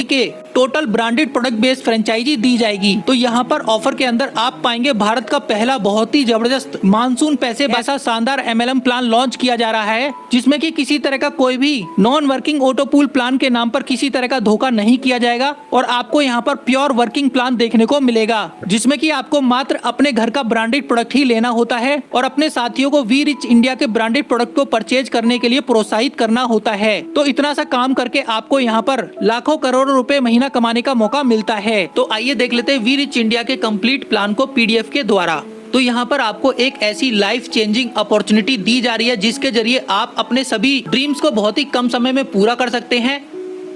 के total branded product based franchise दी जाएगी। तो यहाँ पर ऑफर के अंदर आप पाएंगे भारत का पहला बहुत ही जबरदस्त मानसून पैसे ऐसा शानदार MLM प्लान लॉन्च किया जा रहा है, जिसमें कि किसी तरह का कोई भी non working auto pool plan के नाम पर किसी तरह का धोखा नहीं किया जाएगा और आपको यहाँ पर प्योर वर्किंग प्लान देखने को मिलेगा, जिसमें कि आपको मात्र अपने घर का ब्रांडेड प्रोडक्ट ही लेना होता है और अपने साथियों को वी रिच इंडिया के ब्रांडेड प्रोडक्ट को परचेज करने के लिए प्रोत्साहित करना होता है। तो इतना सा काम करके आपको यहाँ पर लाखों करोड़ों रुपए महीना कमाने का मौका मिलता है। तो आइए देख लेते हैं वी रिच इंडिया के कंप्लीट प्लान को PDF के द्वारा। तो यहाँ पर आपको एक ऐसी लाइफ चेंजिंग अपॉर्चुनिटी दी जा रही है, जिसके जरिए आप अपने सभी ड्रीम्स को बहुत ही कम समय में पूरा कर सकते हैं।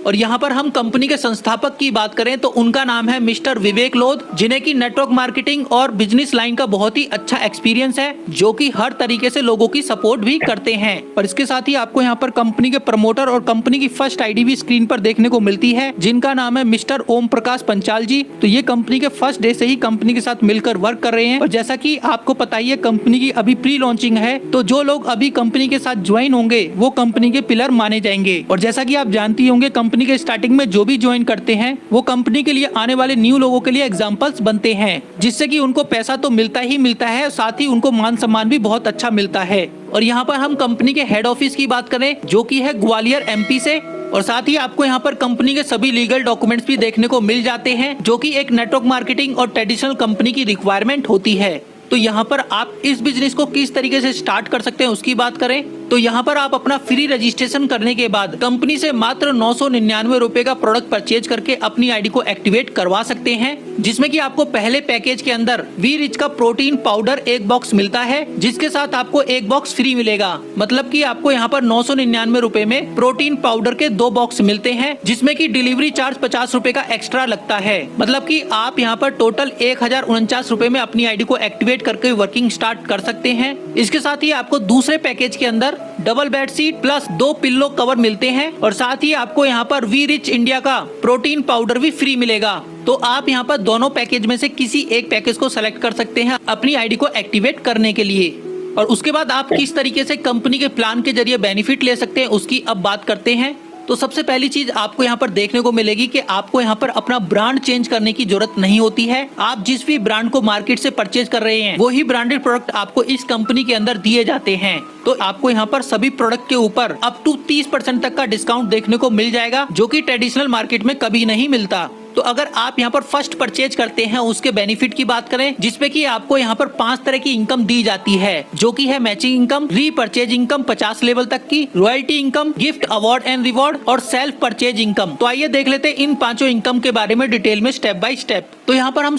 और यहाँ पर हम कंपनी के संस्थापक की बात करें तो उनका नाम है मिस्टर विवेक लोध, जिन्हें की नेटवर्क मार्केटिंग और बिजनेस लाइन का बहुत ही अच्छा एक्सपीरियंस है, जो कि हर तरीके से लोगों की सपोर्ट भी करते हैं। और इसके साथ ही आपको यहाँ पर कंपनी के प्रमोटर और कंपनी की फर्स्ट ID भी स्क्रीन पर देखने को मिलती है, जिनका नाम है मिस्टर ओम प्रकाश पंचाल जी। तो ये कंपनी के फर्स्ट डे से ही कंपनी के साथ मिलकर वर्क कर रहे हैं। और जैसा की आपको पता ही है, कंपनी की अभी प्री लॉन्चिंग है, तो जो लोग अभी कंपनी के साथ ज्वाइन होंगे वो कंपनी के पिलर माने जाएंगे। और जैसा की आप जानती होंगे, कंपनी के स्टार्टिंग में जो भी ज्वाइन करते हैं वो कंपनी के लिए आने वाले न्यू लोगों के लिए एग्जांपल्स बनते हैं, जिससे कि उनको पैसा तो मिलता ही मिलता है, साथ ही उनको मान सम्मान भी बहुत अच्छा मिलता है। और यहाँ पर हम कंपनी के हेड ऑफिस की बात करें, जो कि है ग्वालियर MP से। और साथ ही आपको यहाँ पर कंपनी के सभी लीगल डॉक्यूमेंट्स भी देखने को मिल जाते हैं, जो कि एक नेटवर्क मार्केटिंग और ट्रेडिशनल कंपनी की रिक्वायरमेंट होती है। तो यहाँ पर आप इस बिजनेस को किस तरीके से स्टार्ट कर सकते हैं उसकी बात करें तो यहाँ पर आप अपना फ्री रजिस्ट्रेशन करने के बाद कंपनी से मात्र 999 रुपए का प्रोडक्ट परचेज करके अपनी ID को एक्टिवेट करवा सकते हैं, जिसमें कि आपको पहले पैकेज के अंदर वी रिच का प्रोटीन पाउडर एक बॉक्स मिलता है, जिसके साथ आपको एक बॉक्स फ्री मिलेगा। मतलब कि आपको यहाँ पर 999 रुपए में प्रोटीन पाउडर के 2 बॉक्स मिलते हैं, जिसमें की डिलीवरी चार्ज 50 रुपए का एक्स्ट्रा लगता है। मतलब की आप यहाँ पर टोटल 1049 रुपए में अपनी ID को एक्टिवेट करके वर्किंग स्टार्ट कर सकते हैं। इसके साथ ही आपको दूसरे पैकेज के अंदर double bed sheet plus 2 pillow cover मिलते हैं और साथ ही आपको यहाँ पर वी रिच इंडिया का प्रोटीन पाउडर भी फ्री मिलेगा। तो आप यहाँ पर दोनों पैकेज में से किसी एक पैकेज को सेलेक्ट कर सकते हैं अपनी ID को एक्टिवेट करने के लिए। और उसके बाद आप किस तरीके से कंपनी के प्लान के जरिए बेनिफिट ले सकते हैं उसकी अब बात करते हैं। तो सबसे पहली चीज आपको यहाँ पर देखने को मिलेगी कि आपको यहाँ पर अपना ब्रांड चेंज करने की जरूरत नहीं होती है। आप जिस भी ब्रांड को मार्केट से परचेज कर रहे हैं वही ब्रांडेड प्रोडक्ट आपको इस कंपनी के अंदर दिए जाते हैं। तो आपको यहाँ पर सभी प्रोडक्ट के ऊपर अप टू 30% तक का डिस्काउंट देखने को मिल जाएगा, जो कि ट्रेडिशनल मार्केट में कभी नहीं मिलता। तो अगर आप यहाँ पर फर्स्ट परचेज करते हैं उसके बेनिफिट की बात करें, जिसपे कि आपको यहाँ पर 5 तरह की इनकम दी जाती है, जो कि है matching income, repurchase income 50 level तक की, royalty income, gift award and reward और सेल्फ परचेज इनकम। तो आइए देख लेते हैं इन 5 इनकम के बारे में डिटेल में स्टेप बाय स्टेप। तो यहाँ पर हम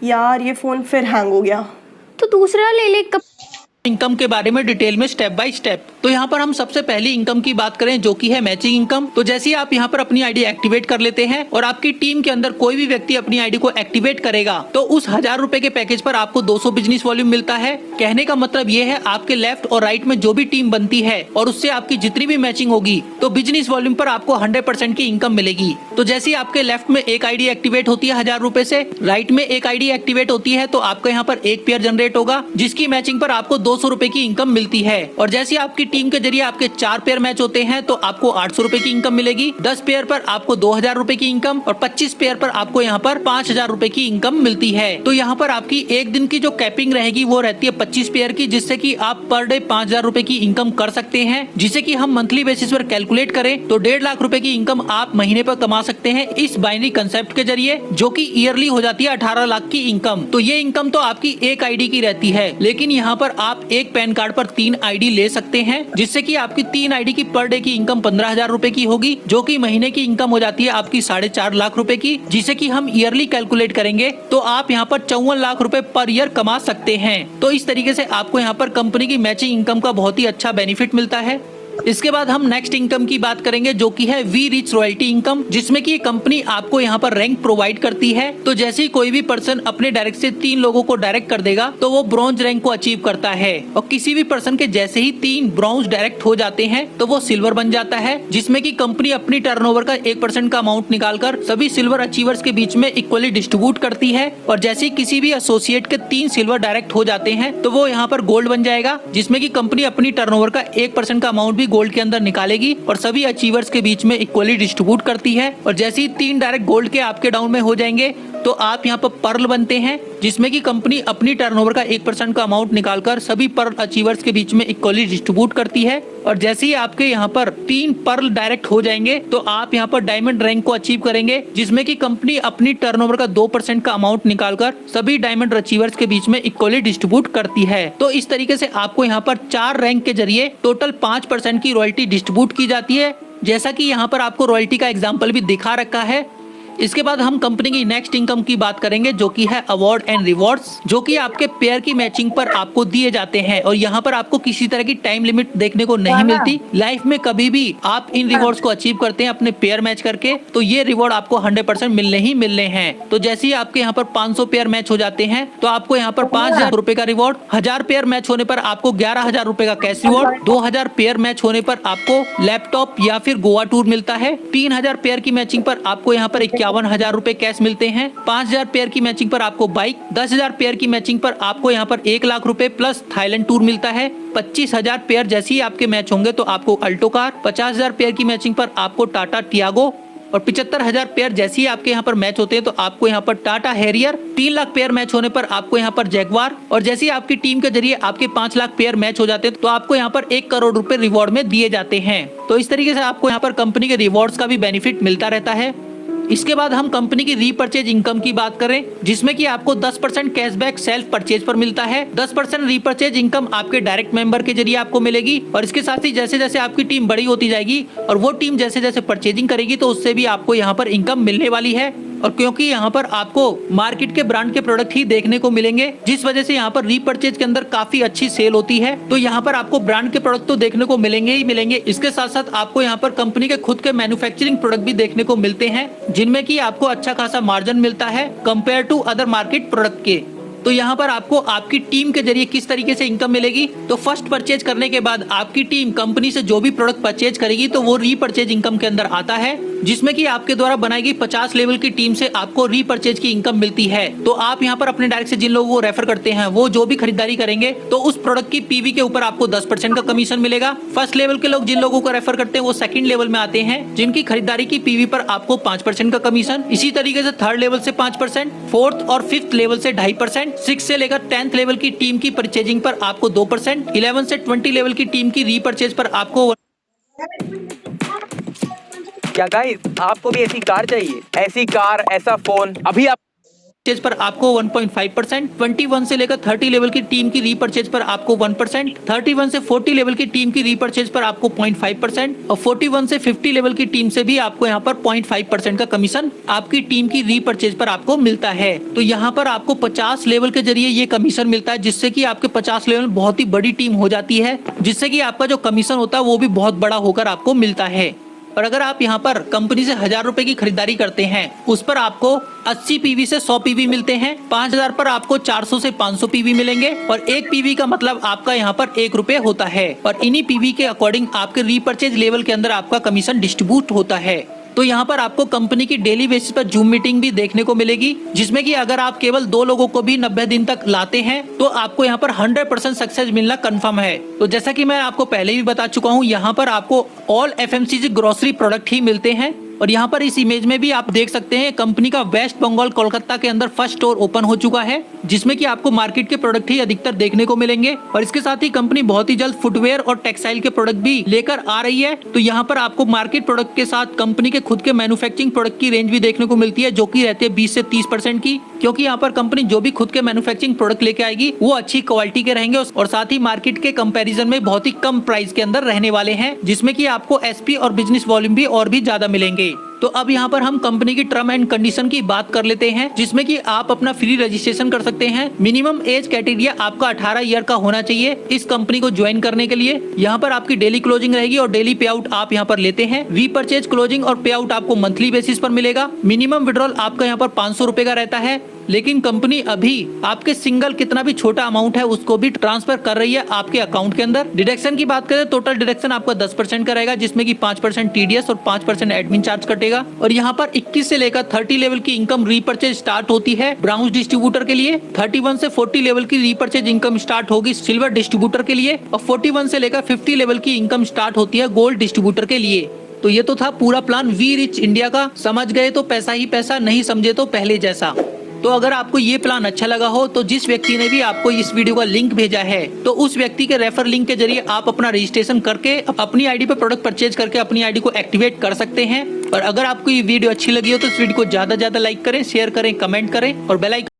यार ये फोन फिर हैंग हो गया, तो दूसरा ले ले। कब इनकम के बारे में डिटेल में स्टेप बाय स्टेप। तो यहाँ पर हम सबसे पहली इनकम की बात करें, जो कि है मैचिंग इनकम। तो जैसे ही आप यहाँ पर अपनी ID एक्टिवेट कर लेते हैं और आपकी टीम के अंदर कोई भी व्यक्ति अपनी ID को एक्टिवेट करेगा, तो उस 1000 रुपए के पैकेज पर आपको 200 बिजनेस वॉल्यूम मिलता है। कहने का मतलब ये है, आपके लेफ्ट और राइट में जो भी टीम बनती है और उससे आपकी जितनी भी मैचिंग होगी, तो बिजनेस वॉल्यूम पर आपको 100% की इनकम मिलेगी। तो जैसे आपके लेफ्ट में एक ID एक्टिवेट होती है 1000 रुपए से, राइट में एक ID एक्टिवेट होती है, तो आपका यहाँ पर एक पेयर जनरेट होगा, जिसकी मैचिंग पर आपको 200 रुपए की इनकम मिलती है। और जैसे आपकी टीम के जरिए आपके 4 पेयर मैच होते हैं, तो आपको 800 रुपए की इनकम मिलेगी। 10 पेयर पर आपको 2000 रुपए की इनकम और 25 पेयर पर आपको यहाँ पर 5000 रुपए की इनकम मिलती है। तो यहाँ पर आपकी एक दिन की जो कैपिंग रहेगी वो रहती है 25 पेयर की, जिससे कि आप पर डे 5000 रुपए की इनकम कर सकते हैं। जिसे कि हम मंथली बेसिस पर कैलकुलेट करें तो 1.5 लाख रुपए की इनकम आप महीने पर कमा सकते हैं इस बाइनरी कंसेप्ट के जरिए, जो कि ईयरली हो जाती है 18 लाख की इनकम। तो ये इनकम तो आपकी एक ID की रहती है, लेकिन यहाँ पर आप एक पैन कार्ड पर 3 ID ले सकते हैं, जिससे कि आपकी 3 ID की पर डे की इनकम 15,000 रुपए की होगी, जो कि महीने की इनकम हो जाती है आपकी 4.5 लाख रुपए की, जिसे कि हम ईयरली कैलकुलेट करेंगे तो आप यहाँ पर 54 लाख रुपए पर ईयर कमा सकते हैं। तो इस तरीके से आपको यहाँ पर कंपनी की मैचिंग इनकम का बहुत ही अच्छा बेनिफिट मिलता है। इसके बाद हम नेक्स्ट इनकम की बात करेंगे जो कि है वी रिच रॉयल्टी इनकम, जिसमें कि कंपनी आपको यहाँ पर रैंक प्रोवाइड करती है। तो जैसे ही कोई भी पर्सन अपने डायरेक्ट से 3 लोगों को डायरेक्ट कर देगा तो वो ब्रॉन्ज रैंक को अचीव करता है, और किसी भी पर्सन के जैसे ही 3 ब्रॉन्ज डायरेक्ट हो जाते हैं तो वो सिल्वर बन जाता है, जिसमें कि कंपनी अपनी टर्नओवर का 1% का अमाउंट निकालकर सभी सिल्वर अचीवर्स के बीच में इक्वली डिस्ट्रीब्यूट करती है। और जैसे ही किसी भी एसोसिएट के 3 सिल्वर डायरेक्ट हो जाते हैं तो वो यहाँ पर गोल्ड बन जाएगा, जिसमें कि कंपनी अपनी टर्नओवर का 1% का अमाउंट भी गोल्ड के अंदर निकालेगी और सभी अचीवर्स के बीच में इक्वली डिस्ट्रीब्यूट करती है। और जैसे ही 3 डायरेक्ट गोल्ड के आपके डाउन में हो जाएंगे तो आप यहाँ पर पर्ल बनते हैं, जिसमें कि कंपनी अपनी टर्नओवर का 1% का अमाउंट निकालकर सभी पर्ल अचीवर्स के बीच में इक्वली डिस्ट्रीब्यूट करती है। और जैसे ही आपके यहाँ पर 3 पर्ल डायरेक्ट हो जाएंगे तो आप यहाँ पर डायमंड रैंक को अचीव करेंगे, जिसमें कि कंपनी अपनी टर्नओवर का 2% का अमाउंट निकालकर सभी डायमंड अचीवर्स के बीच में इक्वली डिस्ट्रीब्यूट करती है। तो इस तरीके से आपको यहाँ पर 4 रैंक के जरिए टोटल 5% की रॉयल्टी डिस्ट्रीब्यूट की जाती है, जैसा कि यहाँ पर आपको रॉयल्टी का एग्जाम्पल भी दिखा रखा है। इसके बाद हम कंपनी की नेक्स्ट इनकम की बात करेंगे जो कि है अवार्ड एंड रिवॉर्ड्स, जो कि आपके पेयर की मैचिंग पर आपको दिए जाते हैं। और यहाँ पर आपको किसी तरह की टाइम लिमिट देखने को नहीं मिलती। लाइफ में कभी भी आप इन रिवॉर्ड्स को अचीव करते हैं अपने पेयर मैच करके तो ये रिवॉर्ड आपको 100% मिलने ही मिलने हैं। तो जैसे ही आपके यहाँ पर 500 पेयर मैच हो जाते हैं तो आपको यहाँ पर 5,000 रुपए का रिवॉर्ड, 1000 पेयर मैच होने पर आपको 11,000 रुपए का कैश रिवॉर्ड, 2000 पेयर मैच होने पर आपको लैपटॉप या फिर गोवा टूर मिलता है, 3000 पेयर की मैचिंग पर आपको यहाँ पर 51,000 रुपए कैश मिलते हैं, 5000 पेयर की मैचिंग पर आपको बाइक, 10,000 पेयर की मैचिंग पर आपको यहाँ पर 1 लाख रुपए प्लस थाईलैंड टूर मिलता है, 25,000 पेयर जैसे ही आपके मैच होंगे तो आपको अल्टो कार, 50,000 पेयर की मैचिंग पर आपको टाटा टियागो, और 75,000 पेयर जैसे ही आपके यहाँ पर मैच होते हैं तो आपको यहाँ पर Tata Harrier, 3 lakh pair match होने पर आपको यहाँ पर जैगवार, और जैसे ही आपकी टीम के जरिए आपके 5 लाख पेयर मैच हो जाते हैं तो आपको यहाँ पर 1 करोड़ रुपए रिवॉर्ड में दिए जाते हैं। तो इस तरीके से आपको यहाँ पर कंपनी के रिवॉर्ड्स का भी बेनिफिट मिलता रहता है। इसके बाद हम कंपनी की रीपर्चेज इनकम की बात करें, जिसमें कि आपको 10% कैशबैक सेल्फ परचेज पर मिलता है। 10% रीपर्चेज इनकम आपके डायरेक्ट मेंबर के जरिए आपको मिलेगी, और इसके साथ ही जैसे जैसे आपकी टीम बड़ी होती जाएगी और वो टीम जैसे जैसे परचेजिंग करेगी तो उससे भी आपको यहाँ पर इनकम मिलने वाली है। और क्योंकि यहाँ पर आपको मार्केट के ब्रांड के प्रोडक्ट ही देखने को मिलेंगे, जिस वजह से यहाँ पर रीपर्चेज के अंदर काफी अच्छी सेल होती है, तो यहाँ पर आपको ब्रांड के प्रोडक्ट तो देखने को मिलेंगे ही मिलेंगे। इसके साथ साथ आपको यहाँ पर कंपनी के खुद के मैन्युफैक्चरिंग प्रोडक्ट भी देखने को मिलते हैं, जिनमें की आपको अच्छा खासा मार्जिन मिलता है compare to other market product के। तो यहाँ पर आपको आपकी टीम के जरिए किस तरीके से इनकम मिलेगी, तो फर्स्ट परचेज करने के बाद आपकी टीम कंपनी से जो भी प्रोडक्ट परचेज करेगी तो वो रीपर्चेज इनकम के अंदर आता है, जिसमें कि आपके द्वारा बनाई गई 50 लेवल की टीम से आपको रीपर्चेज की इनकम मिलती है। तो आप यहाँ पर अपने डायरेक्ट से जिन लोगों को रेफर करते हैं वो जो भी खरीदारी करेंगे तो उस प्रोडक्ट की पीवी के ऊपर आपको 10% का कमीशन मिलेगा। फर्स्ट लेवल के लोग जिन लोगों को रेफर करते हैं वो सेकंड लेवल में आते हैं, जिनकी खरीदारी की पीवी पर आपको 5% का कमीशन। इसी तरीके से थर्ड लेवल से 5%, फोर्थ और फिफ्थ लेवल से 2.5%, 6 से लेकर 10th लेवल की टीम की परचेजिंग पर आपको 2%, 11 से 20 लेवल की टीम की रीपर्चेज पर आपको। क्या गाइस, आपको भी ऐसी कार चाहिए, ऐसी कार, ऐसा फोन, अभी आप परचेज पर आपको 1.5%, 21 से लेकर 30 लेवल की टीम की रीपर्चेज पर आपको 1%, 31 से 40 लेवल की टीम की रीपर्चेज पर आपको 0.5%, और 41 से 50 लेवल की टीम से भी आपको यहाँ पर 0.5% का कमीशन आपकी टीम की रीपर्चेज पर आपको मिलता है। तो यहाँ पर आपको 50 लेवल के जरिए ये कमीशन मिलता है, जिससे कि आपके 50 लेवल में बहुत ही बड़ी टीम हो जाती है, जिससे कि आपका जो कमीशन होता है वो भी बहुत बड़ा होकर आपको मिलता है। और अगर आप यहाँ पर कंपनी से 1000 रुपए की खरीदारी करते हैं उस पर आपको 80 पीवी से 100 पीवी मिलते हैं, 5000 पर आपको 400 से 500 पीवी मिलेंगे, और 1 पीवी का मतलब आपका यहाँ पर 1 रुपए होता है। और इन्हीं पीवी के अकॉर्डिंग आपके रीपर्चेज लेवल के अंदर आपका कमीशन डिस्ट्रीब्यूट होता है। तो यहाँ पर आपको कंपनी की डेली बेसिस पर जूम मीटिंग भी देखने को मिलेगी, जिसमें कि अगर आप केवल 2 लोगों को भी 90 दिन तक लाते हैं तो आपको यहाँ पर 100% सक्सेस मिलना कंफर्म है। तो जैसा कि मैं आपको पहले भी बता चुका हूँ, यहाँ पर आपको ऑल FMCG ग्रोसरी प्रोडक्ट ही मिलते हैं। और यहाँ पर इस इमेज में भी आप देख सकते हैं कंपनी का वेस्ट बंगाल कोलकाता के अंदर फर्स्ट स्टोर ओपन हो चुका है, जिसमें कि आपको मार्केट के प्रोडक्ट ही अधिकतर देखने को मिलेंगे। और इसके साथ ही कंपनी बहुत ही जल्द फुटवेयर और टेक्सटाइल के प्रोडक्ट भी लेकर आ रही है। तो यहाँ पर आपको मार्केट प्रोडक्ट के साथ कंपनी के खुद के मैन्युफैक्चरिंग प्रोडक्ट की रेंज भी देखने को मिलती है, जो की रहती है 20 से 30% की, क्योंकि यहाँ पर कंपनी जो भी खुद के मैन्युफैक्चरिंग प्रोडक्ट लेके आएगी वो अच्छी क्वालिटी के रहेंगे और साथ ही मार्केट के कंपैरिजन में बहुत ही कम प्राइस के अंदर रहने वाले हैं, जिसमें कि आपको SP और बिजनेस वॉल्यूम भी और भी ज्यादा मिलेंगे। तो अब यहाँ पर हम कंपनी की टर्म एंड कंडीशन की बात कर लेते हैं, जिसमें कि आप अपना फ्री रजिस्ट्रेशन कर सकते हैं। मिनिमम एज क्राइटेरिया आपका 18 ईयर का होना चाहिए इस कंपनी को ज्वाइन करने के लिए। यहाँ पर आपकी डेली क्लोजिंग रहेगी और डेली पे आउट आप यहाँ पर लेते हैं। वी परचेज क्लोजिंग और पे आउट आपको मंथली बेसिस पर मिलेगा। मिनिमम विड्रॉल आपका यहाँ पर 500 रुपए का रहता है, लेकिन कंपनी अभी आपके सिंगल कितना भी छोटा अमाउंट है उसको भी ट्रांसफर कर रही है आपके अकाउंट के अंदर। डिडक्शन की बात करें, टोटल डिडक्शन आपका 10% का रहेगा, जिसमें कि 5% टीडीएस और 5% एडमिन चार्ज कटेगा। और यहाँ पर 21 से लेकर 30 लेवल की इनकम रीपर्चेज स्टार्ट होती है ब्राउन डिस्ट्रीब्यूटर के लिए। 31 से 40 लेवल की रीपर्चेज इनकम स्टार्ट होगी सिल्वर डिस्ट्रीब्यूटर के लिए, और 41 से लेकर 50 लेवल की इनकम स्टार्ट होती है गोल्ड डिस्ट्रीब्यूटर के लिए। तो ये तो था पूरा प्लान वी रिच इंडिया का। समझ गए तो पैसा ही पैसा, नहीं समझे तो पहले जैसा। तो अगर आपको ये प्लान अच्छा लगा हो तो जिस व्यक्ति ने भी आपको इस वीडियो का लिंक भेजा है तो उस व्यक्ति के रेफर लिंक के जरिए आप अपना रजिस्ट्रेशन करके अपनी आईडी पे प्रोडक्ट परचेज करके अपनी आईडी को एक्टिवेट कर सकते हैं। और अगर आपको ये वीडियो अच्छी लगी हो तो इस वीडियो को ज्यादा लाइक करें, शेयर करें, कमेंट करें और बेल आइकन